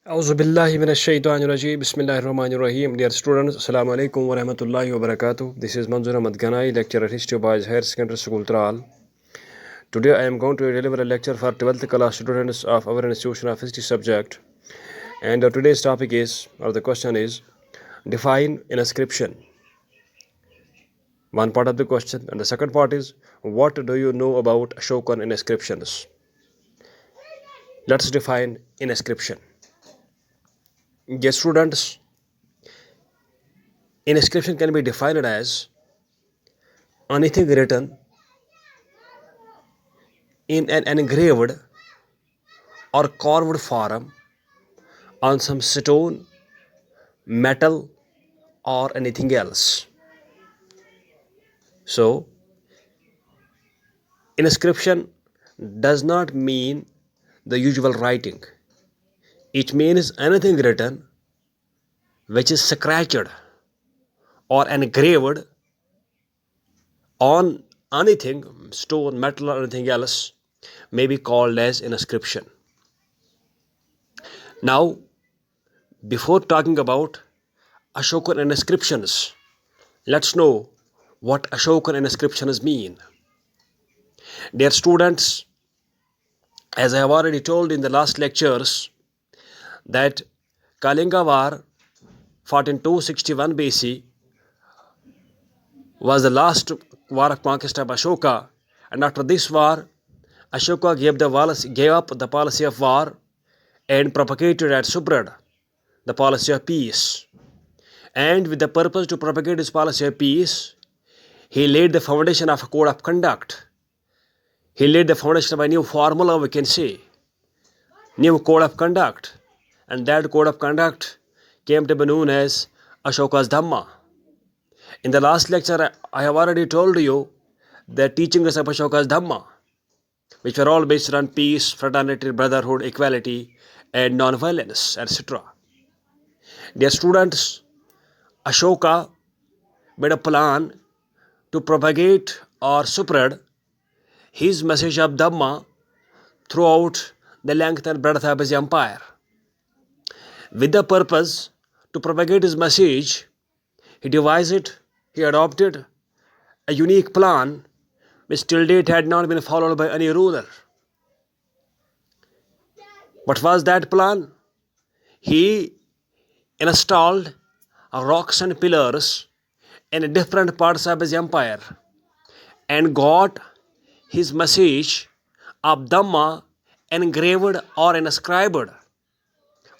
Auzubillahiminashaitanirajim. Bismillahirrahmanirrahim. Dear students, Assalamu alaikum wa rahmatullahi wa barakatuh. This is Manzoor Ahmad Ganai, lecturer History Boys Higher Secondary School Tral. Today I am going to deliver a lecture for 12th class students of our institution of history subject. And today's topic is, or the question is, define inscription. One part of the question. And the second part is, what do you know about Ashokan inscriptions? Let's define inscription. Yes, students, inscription can be defined as anything written in an engraved or carved form on some stone, metal, or anything else. So, inscription does not mean the usual writing. It means anything written which is scratched or engraved on anything, stone, metal, or anything else, may be called as inscription. Now, before talking about Ashokan inscriptions, let's know what Ashokan inscriptions mean. Dear students, as I have already told in the last lectures, that Kalinga War 1461 BC was the last war of conquest of Ashoka, and after this war, Ashoka gave up the policy of war and propagated and spread the policy of peace. And with the purpose to propagate his policy of peace, he laid the foundation of a code of conduct. He laid the foundation of a new formula, we can say, new code of conduct. And that code of conduct came to be known as Ashoka's Dhamma. In the last lecture, I have already told you the teachings of Ashoka's Dhamma, which were all based on peace, fraternity, brotherhood, equality, and non-violence, etc. Dear students, Ashoka made a plan to propagate or spread his message of Dhamma throughout the length and breadth of his empire. With the purpose to propagate his message, he adopted a unique plan which till date had not been followed by any ruler. What was that plan? He installed rocks and pillars in different parts of his empire and got his message of Dhamma engraved or inscribed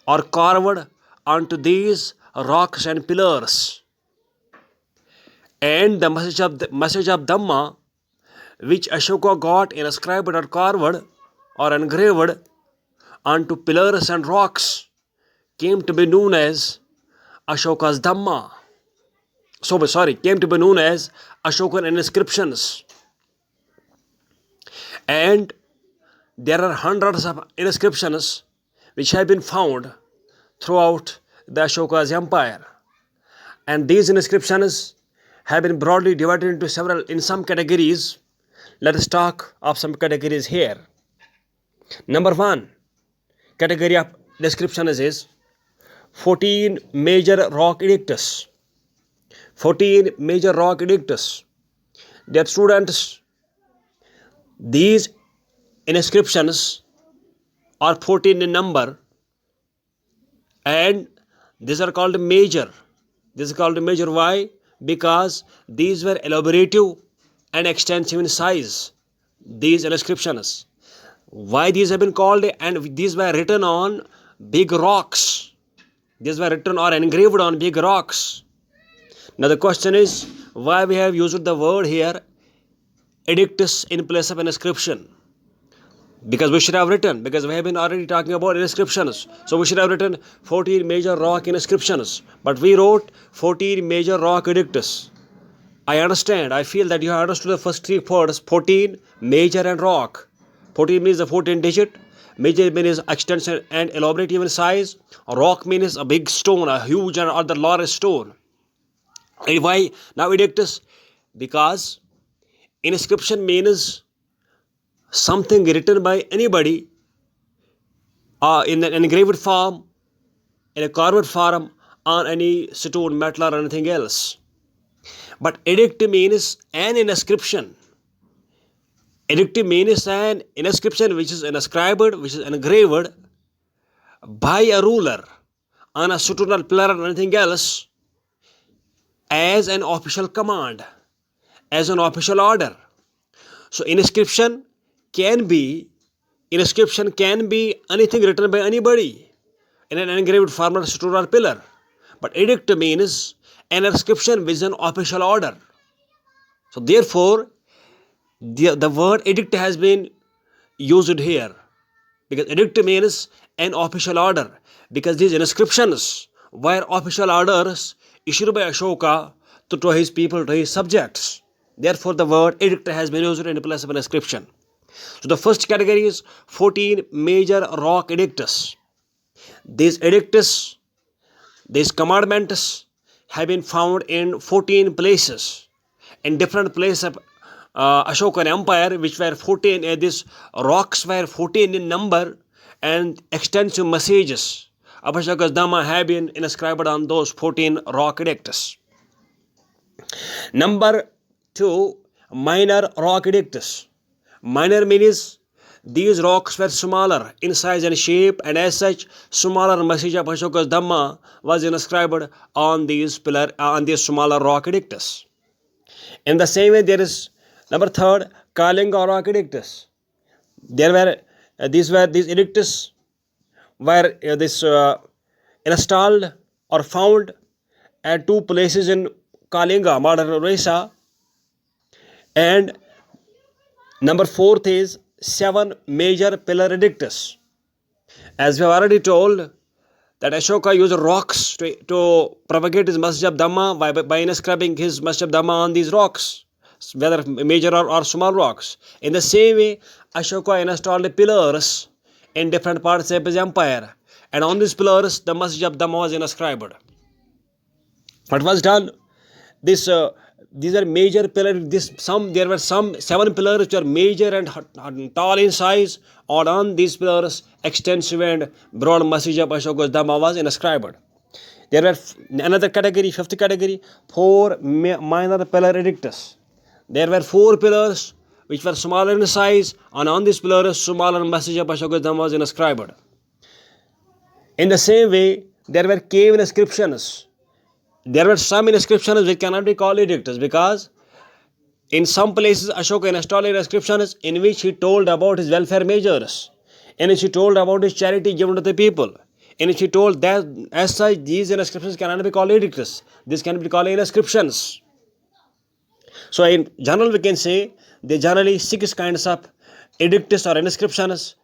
or carved onto these rocks and pillars. And the message of Dhamma, which Ashoka got inscribed or carved or engraved onto pillars and rocks, came to be known as Ashoka's Dhamma. Came to be known as Ashokan inscriptions. And there are hundreds of inscriptions which have been found throughout the Ashoka's empire. And these inscriptions have been broadly divided into some categories. Let us talk of some categories here. Number one category of inscriptions is 14 major rock edicts. 14 major rock edicts. Dear students, these inscriptions are 14 in number, and these are called major. This is called major. Why? Because these were elaborative and extensive in size. These inscriptions. Why these have been called? And these were written on big rocks. These were written or engraved on big rocks. Now the question is, why we have used the word here edictus in place of inscription? Because we should have written, because we have been already talking about inscriptions. So we should have written 14 major rock inscriptions. But we wrote 14 major rock edicts. I understand, I feel that you have understood the first three words, 14, major and rock. 14 means the 14 digit. Major means extension and elaborative in size. Rock means a big stone, a huge or the large stone. And why now edictus? Because inscription means something written by anybody in an engraved form in a carved form on any stone, metal, or anything else. But edict means an inscription. Edict means an inscription which is inscribed, which is engraved by a ruler on a stone or pillar or anything else as an official command, as an official order. So inscription can be anything written by anybody in an engraved form or stone or pillar. But edict means an inscription with an official order. So therefore, the word edict has been used here, because edict means an official order, because these inscriptions were official orders issued by Ashoka to his people, to his subjects. Therefore, the word edict has been used in place of an inscription. So the first category is 14 major rock edicts. These edicts, these commandments have been found in 14 places, in different places of Ashokan Empire, which were 14. These rocks were 14 in number, and extensive messages of Ashoka's Dhamma have been inscribed on those 14 rock edicts. Number 2, minor rock edicts. Minor means these rocks were smaller in size and shape, and as such, smaller message of Ashoka's Dhamma was inscribed on these smaller rock edicts. In the same way, there is number 3, Kalinga rock edicts. These edicts were installed or found at 2 places in Kalinga, modern Orissa. And number 4 is 7 major pillar edicts. As we have already told, that Ashoka used rocks to propagate his message of Dhamma by inscribing his message of Dhamma on these rocks, whether major or small rocks. In the same way, Ashoka installed pillars in different parts of his empire, and on these pillars the message of Dhamma was inscribed. What was done? These are major pillars. There were some 7 pillars which are major and tall in size, and on these pillars extensive and broad message of Ashoka's Dhamma was inscribed. There were another category, 5th category, 4 minor pillar edicts. There were 4 pillars which were smaller in size, and on these pillars smaller message of Ashoka's Dhamma was inscribed. In the same way, there were cave inscriptions. There were some inscriptions which cannot be called edicts, because in some places Ashoka installed inscriptions in which he told about his welfare measures, in which he told about his charity given to the people, in which he told that as such these inscriptions cannot be called edicts. These can be called inscriptions. So in general we can say there are generally 6 kinds of edicts or inscriptions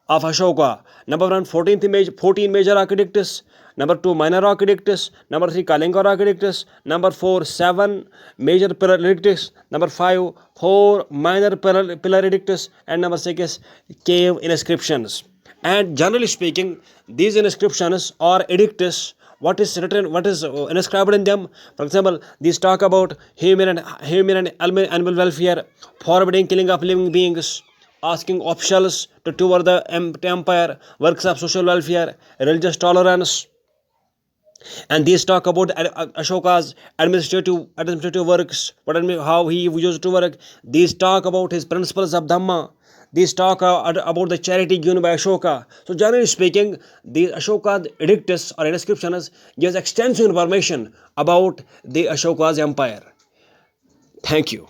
of Ashoka. Number 1, 14 major rock edicts. Number 2, minor rock edicts. Number 3, Kalinga rock edicts. Number 4, 7 major pillar edicts. Number 5, 4 minor pillar edicts. And number 6, cave inscriptions. And generally speaking, these inscriptions or edicts, what is written, what is inscribed in them? For example, these talk about human and animal welfare, forbidding killing of living beings, asking officials to tour the empire, works of social welfare, religious tolerance. And these talk about Ashoka's administrative works, how he used to work. These talk about his principles of Dhamma. These talk about the charity given by Ashoka. So generally speaking, these Ashoka edicts or inscriptions gives extensive information about the Ashoka's empire. Thank you.